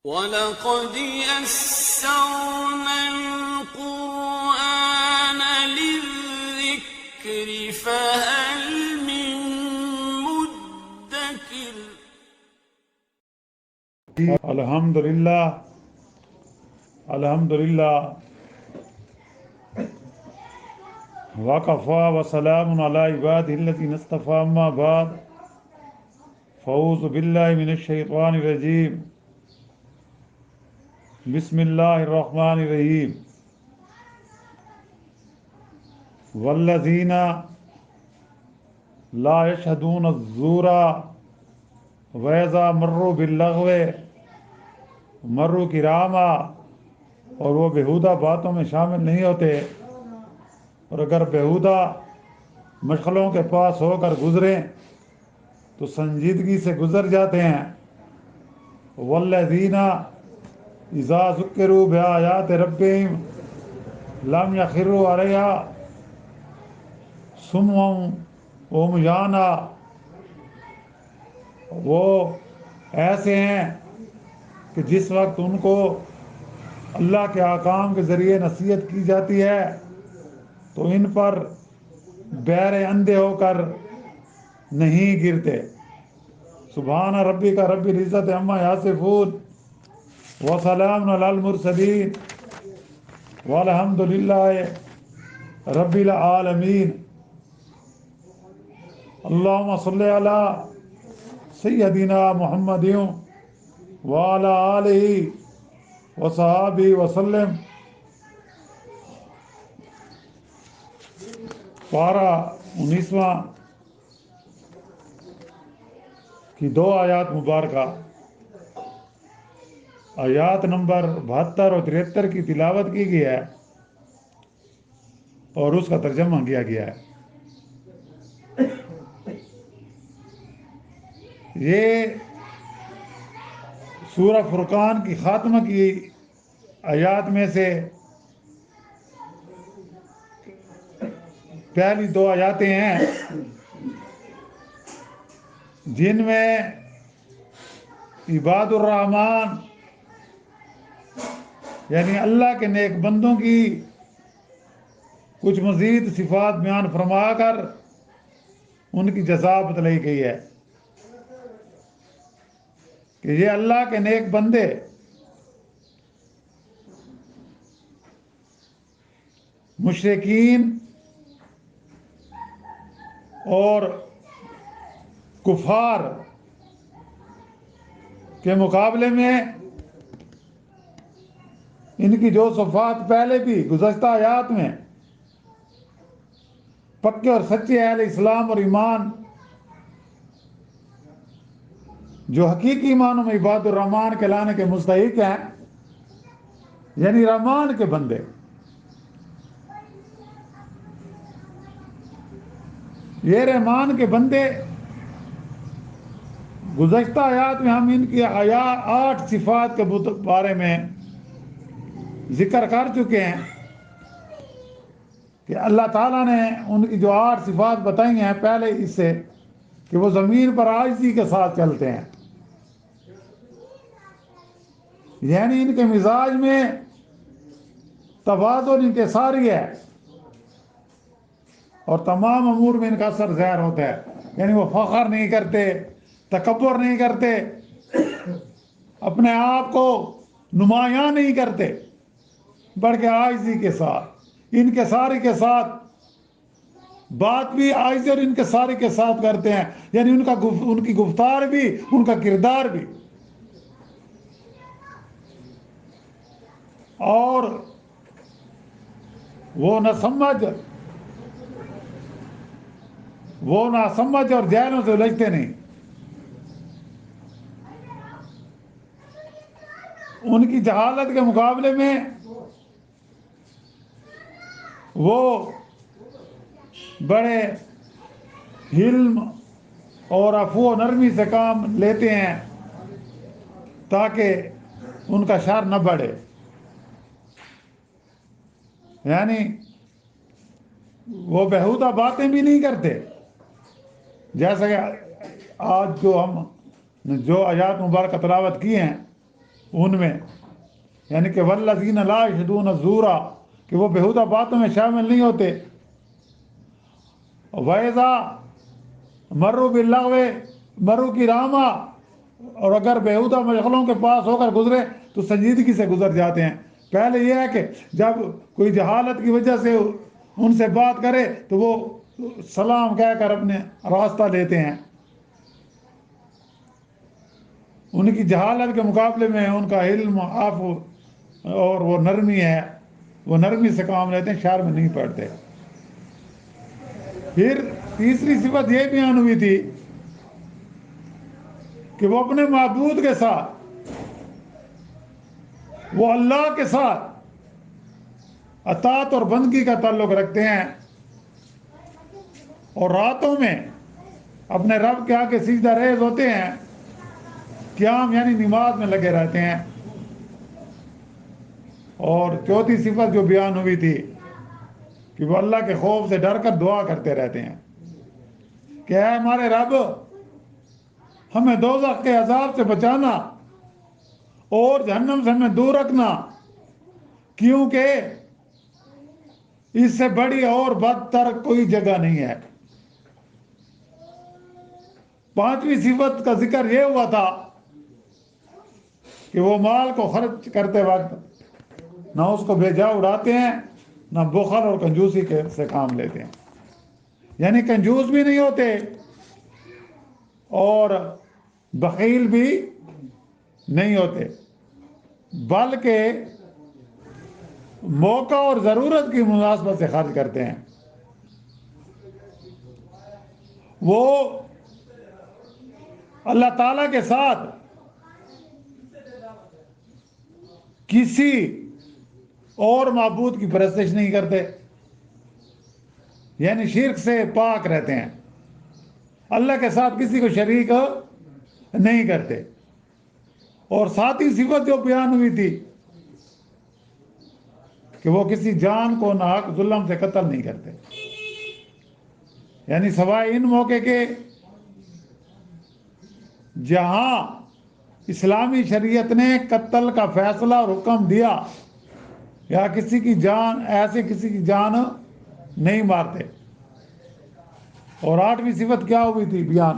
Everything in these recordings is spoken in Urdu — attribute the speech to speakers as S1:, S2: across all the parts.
S1: وَلَقَدْ يَسَّرْنَا الْقُرْآنَ لِلذِّكْرِ فَهَلْ مِن مُّدَّكِرٍ۔
S2: الحمدللہ وکفیٰ وسلام علی عبادہ الذین اصطفیٰ، اما بعد فاعوذ باللہ من الشیطان الرجیم، بسم اللہ الرحمن الرحیم۔ والذین لا یشہدون الزور وَإِذَا مروا باللغو مروا کراما، اور وہ بیہودہ باتوں میں شامل نہیں ہوتے، اور اگر بیہودہ مشغلوں کے پاس ہو کر گزریں تو سنجیدگی سے گزر جاتے ہیں۔ والذین اذا ذکروا بآیات ربہم لم یخروا علیہا صما وعمیانا، وہ ایسے ہیں کہ جس وقت ان کو اللہ کے احکام کے ذریعے نصیحت کی جاتی ہے تو ان پر بہرے اندھے ہو کر نہیں گرتے۔ سبحان ربک رب العزت عما یصفون وسلام علی المرسلین والحمد للہ رب العالمین۔ اللہم صلی علی سیدنا محمد وعلی آلہ وصحابہ وسلم۔ پارہ 19واں کی 2 آیات مبارکہ، آیات نمبر 72 اور 73 کی تلاوت کی گئی ہے اور اس کا ترجمہ کیا گیا ہے۔ یہ سورہ فرقان کی خاتمہ کی آیات میں سے پہلی 2 آیاتیں ہیں جن میں عباد الرحمن یعنی اللہ کے نیک بندوں کی کچھ مزید صفات بیان فرما کر ان کی جزا بتلائی گئی ہے کہ یہ اللہ کے نیک بندے مشرکین اور کفار کے مقابلے میں ان کی جو صفات پہلے بھی گزشتہ آیات میں پکے اور سچے اہل اسلام اور ایمان جو حقیقی معنوں میں عباد الرحمن کہلانے کے مستحق ہیں، یعنی رحمان کے بندے، یہ رحمان کے بندے گزشتہ آیات میں ہم ان کی 8 صفات کے بارے میں ذکر کر چکے ہیں کہ اللہ تعالیٰ نے ان کی جو 8 صفات بتائی ہیں پہلے اس سے کہ وہ زمین پر عاجزی کے ساتھ چلتے ہیں، یعنی ان کے مزاج میں توازن انکساری ہے اور تمام امور میں ان کا اثر ظاہر ہوتا ہے، یعنی وہ فخر نہیں کرتے، تکبر نہیں کرتے، اپنے آپ کو نمایاں نہیں کرتے، بلکہ عاجزی کے ساتھ انکساری کے ساتھ بات بھی عاجزی اور انکساری کے ساتھ کرتے ہیں، یعنی ان کی گفتار بھی ان کا کردار بھی۔ اور وہ نہ سمجھ اور جہلوں سے الجھتے نہیں۔ ان کی جہالت کے مقابلے میں وہ بڑے حلم اور عفو و نرمی سے کام لیتے ہیں تاکہ ان کا شر نہ بڑھے، یعنی وہ بیہودہ باتیں بھی نہیں کرتے، جیسا کہ آج جو ہم جو آیات مبارکہ تلاوت کی ہیں ان میں، یعنی کہ والذین لا یشهدون الزور، کہ وہ بیہودہ باتوں میں شامل نہیں ہوتے. وَإِذَا مروا باللغو مروا کراما، اور اگر بیہودہ مشغلوں کے پاس ہو کر گزرے تو سنجیدگی سے گزر جاتے ہیں. پہلے یہ ہے کہ جب کوئی جہالت کی وجہ سے ان سے بات کرے تو وہ سلام کہہ کر اپنے راستہ لیتے ہیں. ان کی جہالت کے مقابلے میں ان کا علم عفو اور وہ نرمی ہے، وہ نرمی سے کام لیتے ہیں، شر میں نہیں پڑتے. پھر تیسری صفت یہ بیان ہوئی تھی کہ وہ اپنے معبود کے ساتھ، وہ اللہ کے ساتھ اطاعت اور بندگی کا تعلق رکھتے ہیں، اور راتوں میں اپنے رب کے آگے سجدہ ریز ہوتے ہیں، قیام یعنی نماز میں لگے رہتے ہیں. اور چوتھی صفت جو بیان ہوئی تھی کہ وہ اللہ کے خوف سے ڈر کر دعا کرتے رہتے ہیں کہ اے ہمارے رب، ہمیں دوزخ کے عذاب سے بچانا اور جہنم سے ہمیں دور رکھنا، کیونکہ اس سے بڑی اور بدتر کوئی جگہ نہیں ہے. پانچویں صفت کا ذکر یہ ہوا تھا کہ وہ مال کو خرچ کرتے وقت نہ اس کو بے جا اڑاتے ہیں، نہ بخل اور کنجوسی سے کام لیتے ہیں. یعنی کنجوس بھی نہیں ہوتے اور بخیل بھی نہیں ہوتے، بلکہ موقع اور ضرورت کی مناسبت سے خرچ کرتے ہیں. وہ اللہ تعالیٰ کے ساتھ کسی اور معبود کی پرستش نہیں کرتے، یعنی شرک سے پاک رہتے ہیں، اللہ کے ساتھ کسی کو شریک نہیں کرتے. اور ساتھی صفت جو بیان ہوئی تھی کہ وہ کسی جان کو ناحق ظلم سے قتل نہیں کرتے، یعنی سوائے ان موقع کے جہاں اسلامی شریعت نے قتل کا فیصلہ اور حکم دیا، یا کسی کی جان ایسے کسی کی جان نہیں مارتے. اور آٹھویں صفت کیا ہوئی تھی بیان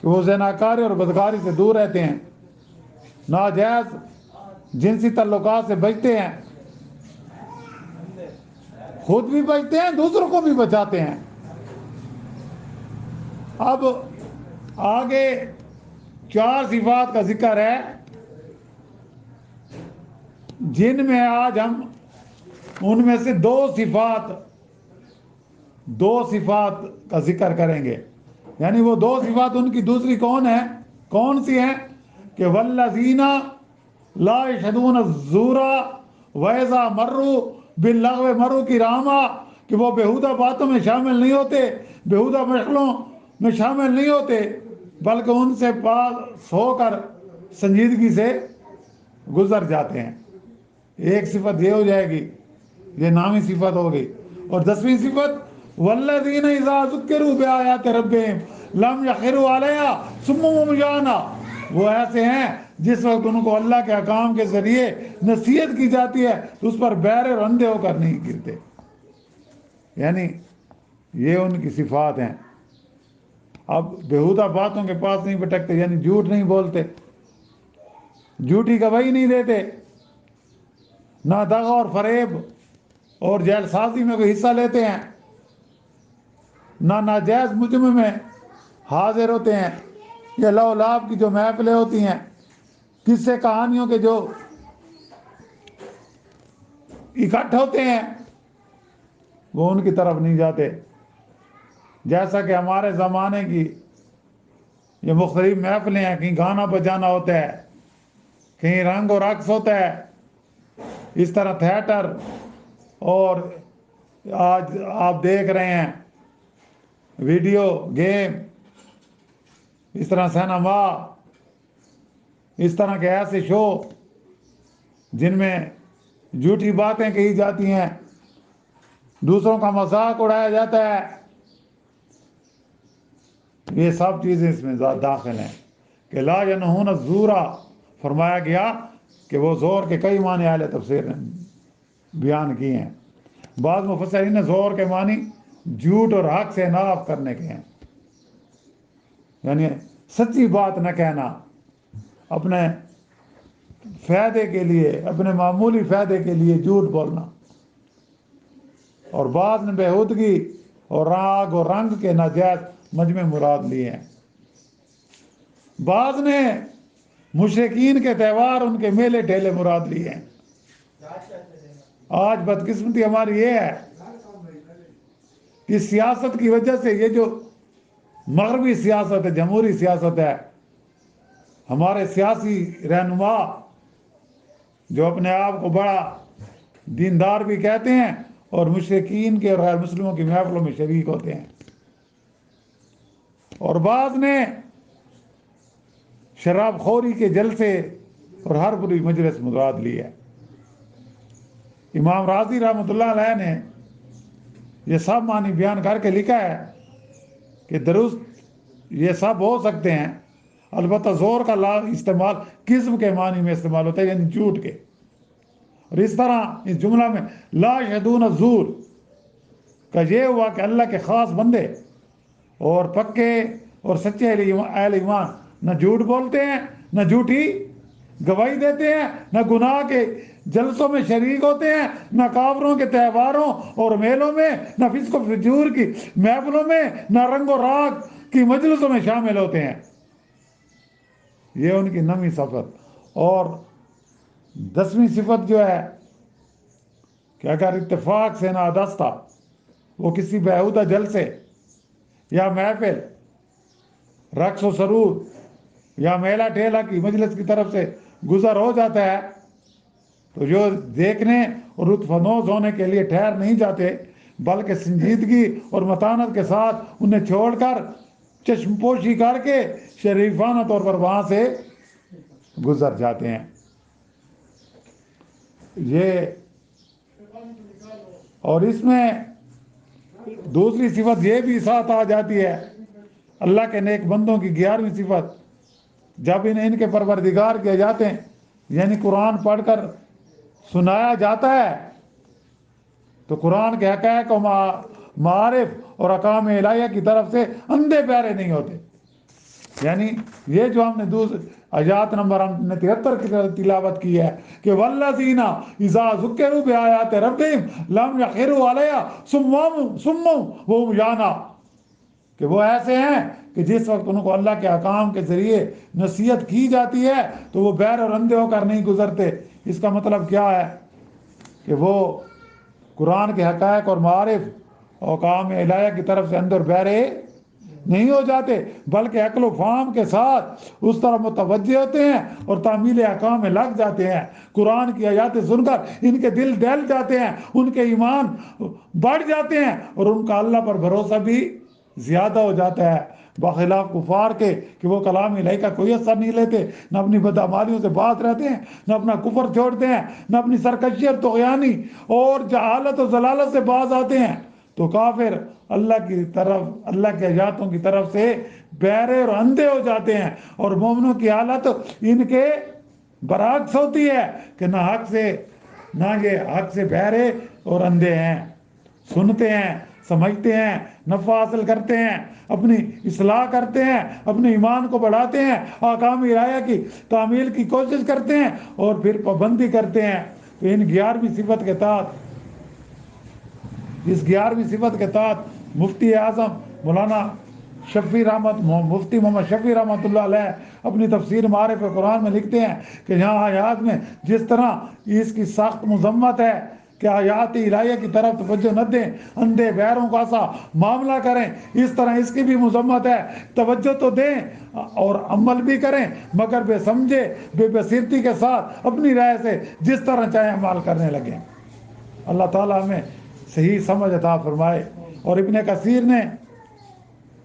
S2: کہ وہ زناکاری اور بدکاری سے دور رہتے ہیں، ناجائز جنسی تعلقات سے بچتے ہیں، خود بھی بچتے ہیں، دوسروں کو بھی بچاتے ہیں. اب آگے 4 صفات کا ذکر ہے جن میں آج ہم ان میں سے دو صفات کا ذکر کریں گے. یعنی وہ 2 صفات ان کی دوسری کون سی ہیں کہ والذین لا یشهدون الزور وَإِذَا مروا باللغو مروا کراما، کہ وہ بیہودہ باتوں میں شامل نہیں ہوتے، بیہودہ مشغلوں میں شامل نہیں ہوتے، بلکہ ان سے پاس ہو کر سنجیدگی سے گزر جاتے ہیں. ایک صفت یہ ہو جائے گی، یہ نامی صفت ہوگی. اور 10ویں صفت والذین اذا ذکروا بآیات ربہم لم یخروا علیہا صما وعمیانا، وہ ایسے ہیں جس وقت ان کو اللہ کے احکام کے ذریعے نصیحت کی جاتی ہے تو اس پر بہرے اور اندھے ہو کر نہیں گرتے. یعنی یہ ان کی صفات ہیں. اب بیہودہ باتوں کے پاس نہیں بھٹکتے، یعنی جھوٹ نہیں بولتے، جھوٹی گواہی نہیں دیتے، نہ دغا اور فریب اور جیل سازی میں کوئی حصہ لیتے ہیں، نہ ناجائز مجمع میں حاضر ہوتے ہیں. یہ لو لاب کی جو محفلیں ہوتی ہیں، قصے کہانیوں کے جو اکٹھ ہوتے ہیں، وہ ان کی طرف نہیں جاتے. جیسا کہ ہمارے زمانے کی یہ مختلف محفلیں ہیں، کہیں گانا بجانا ہوتا ہے، کہیں رنگ و رقص ہوتا ہے، اس طرح تھیٹر، اور آج آپ دیکھ رہے ہیں ویڈیو گیم، اس طرح سینما، اس طرح کے ایسے شو جن میں جھوٹی باتیں کہی جاتی ہیں، دوسروں کا مذاق اڑایا جاتا ہے، یہ سب چیزیں اس میں داخل ہیں. کہ لا ینہون الزور، فرمایا گیا کہ وہ زور کے کئی معنی اہل تفسیر نے بیان کیے ہیں. بعض مفسرین نے زور کے معنی جھوٹ اور حق سے انحراف کرنے کے ہیں، یعنی سچی بات نہ کہنا، اپنے فائدے کے لیے، اپنے معمولی فائدے کے لیے جھوٹ بولنا. اور بعض نے بےہودگی اور راگ اور رنگ کے ناجائز مجمع مراد لیے ہیں. بعض نے مشرکین کے تہوار، ان کے میلے ٹھیلے مراد لیے ہیں. آج بدقسمتی ہماری یہ ہے کہ سیاست کی وجہ سے یہ جو مغربی سیاست ہے، جمہوری سیاست ہے، ہمارے سیاسی رہنما جو اپنے آپ کو بڑا دیندار بھی کہتے ہیں اور مشرکین کے اور غیر مسلموں کی محفلوں میں شریک ہوتے ہیں. اور بعض نے شراب خوری کے جلسے اور ہر بری مجلس مراد لی ہے. امام راضی رحمۃ اللہ علیہ نے یہ سب معنی بیان کر کے لکھا ہے کہ درست یہ سب ہو سکتے ہیں، البتہ زور کا استعمال کذب کے معنی میں استعمال ہوتا ہے، یعنی جھوٹ کے. اور اس طرح اس جملہ میں لا یشہدون الزور کا یہ ہوا کہ اللہ کے خاص بندے اور پکے اور سچے اہل ایمان نہ جھوٹ بولتے ہیں، نہ جھوٹی گواہی دیتے ہیں، نہ گناہ کے جلسوں میں شریک ہوتے ہیں، نہ کافروں کے تہواروں اور میلوں میں، نہ فسق و فجور کی محفلوں میں، نہ رنگ و راگ کی مجلسوں میں شامل ہوتے ہیں. یہ ان کی 9ویں صفت. اور 10ویں صفت جو ہے کہ اگر اتفاق سے نادستہ وہ کسی بیہودہ جلسے یا محفل، رقص و سرور یا میلہ ٹھیلا کی مجلس کی طرف سے گزر ہو جاتا ہے تو جو دیکھنے اور لطف اندوز ہونے کے لیے ٹھہر نہیں جاتے، بلکہ سنجیدگی اور متانت کے ساتھ انہیں چھوڑ کر چشم پوشی کر کے شریفانہ طور پر وہاں سے گزر جاتے ہیں. یہ اور اس میں دوسری صفت یہ بھی ساتھ آ جاتی ہے، اللہ کے نیک بندوں کی 11ویں صفت، جب ان کے پروردگار کیے جاتے ہیں، یعنی قرآن پڑھ کر سنایا جاتا ہے تو قرآن کے حقائق و معارف اور احکام الہیہ کی طرف سے اندھے پیارے نہیں ہوتے. یعنی یہ جو ہم نے آیات نمبر 73 کی تلاوت کی ہے کہ والذین اذا ذکروا بآیات ربہم لم یخروا علیہا صما وہم یعلمون، کہ وہ ایسے ہیں کہ جس وقت ان کو اللہ کے احکام کے ذریعے نصیحت کی جاتی ہے تو وہ بہرے اور اندھے ہو کر نہیں گزرتے. اس کا مطلب کیا ہے کہ وہ قرآن کے حقائق اور معارف اور احکام الہیہ کی طرف سے اندھے اور بہرے نہیں ہو جاتے، بلکہ عقل و فہم کے ساتھ اس طرح متوجہ ہوتے ہیں اور تعمیل احکام میں لگ جاتے ہیں. قرآن کی آیات سن کر ان کے دل دہل جاتے ہیں، ان کے ایمان بڑھ جاتے ہیں اور ان کا اللہ پر بھروسہ بھی زیادہ ہو جاتا ہے، بخلاف کفار کے کہ وہ کلام الہی کا کوئی اثر نہیں لیتے، نہ اپنی بدعمالیوں سے باز رہتے ہیں، نہ اپنا کفر چھوڑتے ہیں، نہ اپنی سرکشی اور طغیانی اور جہالت اور ضلالت سے باز آتے ہیں. تو کافر اللہ کی طرف، اللہ کے آیاتوں کی طرف سے بہرے اور اندھے ہو جاتے ہیں، اور مومنوں کی حالت ان کے برعکس ہوتی ہے کہ نہ یہ حق سے بہرے اور اندھے ہیں، سنتے ہیں، سمجھتے ہیں، نفع حاصل کرتے ہیں، اپنی اصلاح کرتے ہیں، اپنے ایمان کو بڑھاتے ہیں، احکام الہیہ کی تعمیل کی کوشش کرتے ہیں اور پھر پابندی کرتے ہیں. تو ان 11ویں صفت کے تحت، اس 11ویں صفت کے تحت مفتی اعظم مولانا مفتی محمد شفیع رحمۃ اللہ علیہ اپنی تفسیر معارف قرآن میں لکھتے ہیں کہ یہاں آیات میں جس طرح اس کی سخت مذمت ہے کہ آیات الہیہ کی طرف توجہ نہ دیں، اندھے بہروں کا سا معاملہ کریں، اس طرح اس کی بھی مذمت ہے. توجہ تو دیں اور عمل بھی کریں، مگر بے سمجھے، بے بصیرتی کے ساتھ اپنی رائے سے جس طرح چاہیں عمل کرنے لگیں. اللہ تعالیٰ ہمیں صحیح سمجھ عطا فرمائے. اور ابن کثیر نے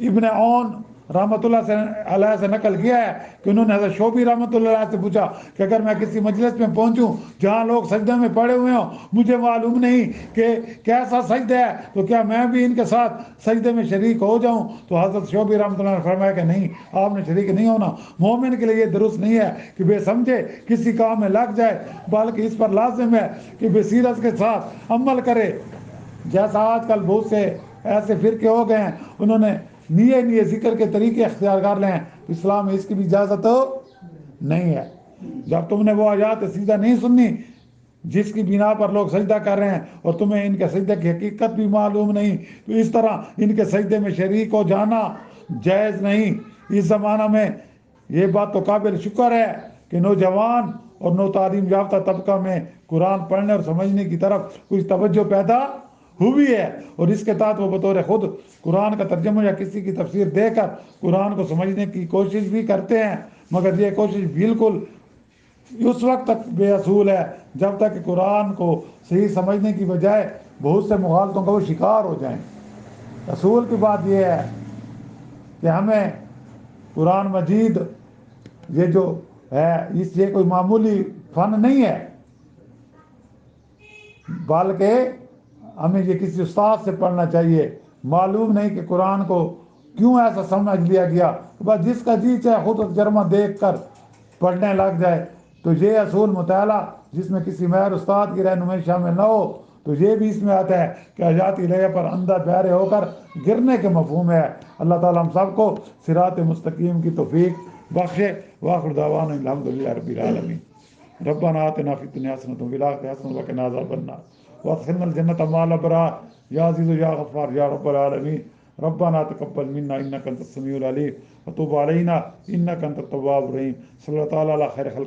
S2: ابن عون رحمۃ اللہ علیہ سے نقل کیا ہے کہ انہوں نے حضرت شعبی رحمۃ اللہ علیہ سے پوچھا کہ اگر میں کسی مجلس میں پہنچوں جہاں لوگ سجدے میں پڑے ہوئے ہوں، مجھے معلوم نہیں کہ کیسا سجدہ ہے، تو کیا میں بھی ان کے ساتھ سجدے میں شریک ہو جاؤں؟ تو حضرت شعبی رحمۃ اللہ نے فرمایا کہ نہیں، آپ نے شریک نہیں ہونا۔ مومن کے لیے یہ درست نہیں ہے کہ بے سمجھے کسی کام میں لگ جائے، بلکہ اس پر لازم ہے کہ بصیرت کے ساتھ عمل کرے۔ جیسا آج کل بہت سے ایسے فرقے ہو گئے ہیں، انہوں نے نیے ذکر کے طریقے اختیار کر لے ہیں، اسلام میں اس کی بھی اجازت نہیں ہے۔ جب تم نے وہ آیات سیدھا نہیں سنی جس کی بنا پر لوگ سجدہ کر رہے ہیں اور تمہیں ان کے سجدے کی حقیقت بھی معلوم نہیں، تو اس طرح ان کے سجدے میں شریک ہو جانا جائز نہیں۔ اس زمانہ میں یہ بات تو قابل شکر ہے کہ نوجوان اور نو تعلیم یافتہ طبقہ میں قرآن پڑھنے اور سمجھنے کی طرف کچھ توجہ پیدا ہوئی ہے، اور اس کے تحت وہ بطور خود قرآن کا ترجمہ یا کسی کی تفسیر دے کر قرآن کو سمجھنے کی کوشش بھی کرتے ہیں، مگر یہ کوشش بالکل اس وقت تک بے اصول ہے جب تک کہ قرآن کو صحیح سمجھنے کی بجائے بہت سے مغالطوں کا وہ شکار ہو جائیں۔ اصول کی بات یہ ہے کہ ہمیں قرآن مجید یہ جو ہے یہ کوئی معمولی فن نہیں ہے، بلکہ ہمیں یہ کسی استاد سے پڑھنا چاہیے۔ معلوم نہیں کہ قرآن کو کیوں ایسا سمجھ لیا گیا، بس جس کا جی چاہے خود ترجمہ دیکھ کر پڑھنے لگ جائے۔ تو یہ اصول مطالعہ جس میں کسی ماہر استاد کی رہنمائی شامل نہ ہو، تو یہ بھی اس میں آتا ہے کہ حیات الہیہ پر اندھا بہرے ہو کر گرنے کے مفہوم ہے۔ اللہ تعالیٰ ہم سب کو صراط مستقیم کی توفیق بخشے۔ وآخر دعوانا الحمدللہ رب العالمین۔ ربنا آتنا فی الدنیا حسنۃ وفی الآخرۃ حسنۃ وقنا عذاب النار وادخلنا الجنۃ مع الابرار یا عزیز یا غفار یا رب العالمین۔ ربنا تقبل منا انک انت السمیع العلیم وتب علینا انک انت التواب الرحیم۔ صلی اللہ تعالیٰ علی خیر خلق